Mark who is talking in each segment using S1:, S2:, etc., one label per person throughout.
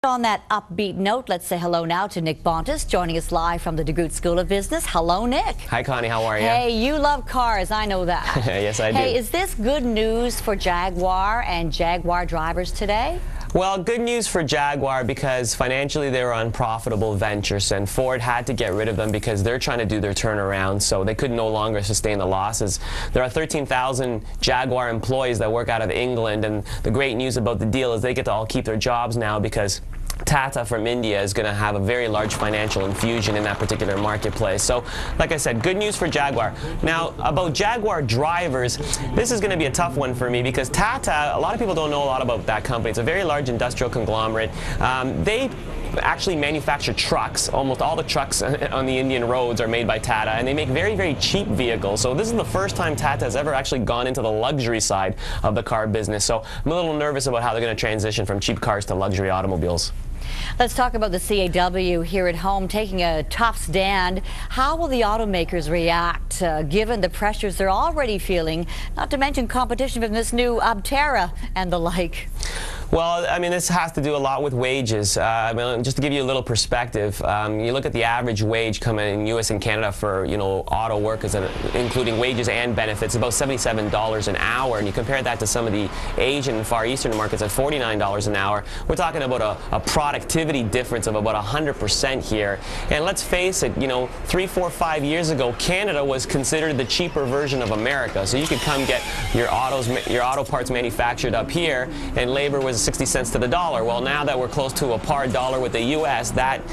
S1: On that upbeat note, let's say hello now to Nick Bontis, joining us live from the DeGroote School of Business. Hello, Nick.
S2: Hi, Connie. How are you?
S1: Hey, you love cars. I know that.
S2: Yes, I do.
S1: Hey, is this good news for Jaguar and Jaguar drivers today?
S2: Well, good news for Jaguar because financially they were unprofitable ventures and Ford had to get rid of them because they're trying to do their turnaround, so they could no longer sustain the losses. There are 13,000 Jaguar employees that work out of England, and the great news about the deal is they get to all keep their jobs now because Tata from India is going to have a very large financial infusion in that particular marketplace. So, like I said, good news for Jaguar. Now, about Jaguar drivers, this is going to be a tough one for me because Tata, a lot of people don't know a lot about that company. It's a very large industrial conglomerate. They actually manufacture trucks. Almost all the trucks on the Indian roads are made by Tata, and they make very, very cheap vehicles. So this is the first time Tata has ever actually gone into the luxury side of the car business. So I'm a little nervous about how they're going to transition from cheap cars to luxury automobiles.
S1: Let's talk about the CAW here at home taking a tough stand. How will the automakers react given the pressures they're already feeling, not to mention competition from this new Tara and the like?
S2: Well, I mean, this has to do a lot with wages. I mean, just to give you a little perspective, you look at the average wage coming in U.S. and Canada for, auto workers, including wages and benefits, about $77 an hour, and you compare that to some of the Asian and Far Eastern markets at $49 an hour. We're talking about a productivity difference of about 100% here. And let's face it, 3, 4, 5 years ago, Canada was considered the cheaper version of America. So you could come get your auto parts manufactured up here, and labor was 60 cents to the dollar. Well, now that we're close to a par dollar with the U.S., that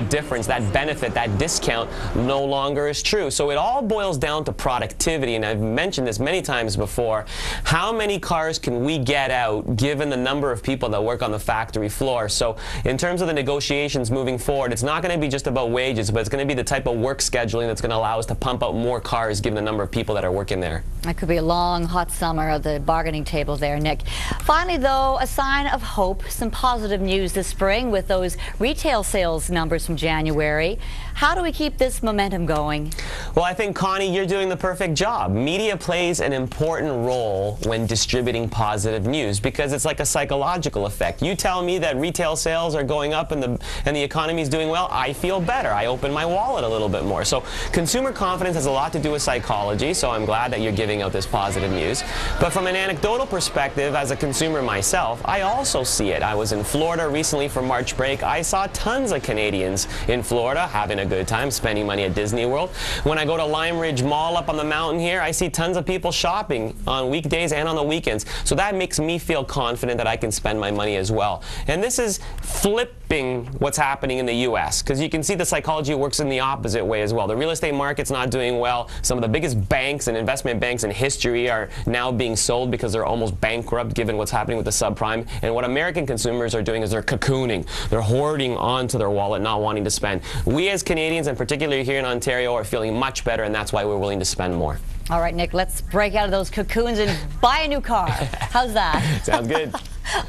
S2: difference, that benefit, that discount no longer is true. So it all boils down to productivity, and I've mentioned this many times before. How many cars can we get out given the number of people that work on the factory floor? So in terms of the negotiations moving forward, it's not going to be just about wages, but it's going to be the type of work scheduling that's going to allow us to pump out more cars given the number of people that are working there.
S1: That could be a long, hot summer of the bargaining table there, Nick. Finally, though, a sign of hope, some positive news this spring with those retail sales numbers from January. How do we keep this momentum going?
S2: Well, I think, Connie, you're doing the perfect job. Media plays an important role when distributing positive news because it's like a psychological effect. You tell me that retail sales are going up and the economy is doing well, I feel better. I open my wallet a little bit more. So consumer confidence has a lot to do with psychology, so I'm glad that you're giving out this positive news. But from an anecdotal perspective, as a consumer myself, I also see it. I was in Florida recently for March break. I saw tons of Canadians in Florida having a good time, spending money at Disney World. When I go to Lime Ridge Mall up on the mountain here, I see tons of people shopping on weekdays and on the weekends. So that makes me feel confident that I can spend my money as well. And this is flipping what's happening in the U.S. because you can see the psychology works in the opposite way as well. The real estate market's not doing well. Some of the biggest banks and investment banks in history are now being sold because they're almost bankrupt given what's happening with the subprime. And what American consumers are doing is they're cocooning. They're hoarding onto their wallet, not wanting to spend. We as Canadians, and particularly here in Ontario, are feeling much better, and that's why we're willing to spend more.
S1: All right, Nick, let's break out of those cocoons and buy a new car. How's that?
S2: Sounds good.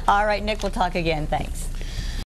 S1: All right, Nick, we'll talk again. Thanks.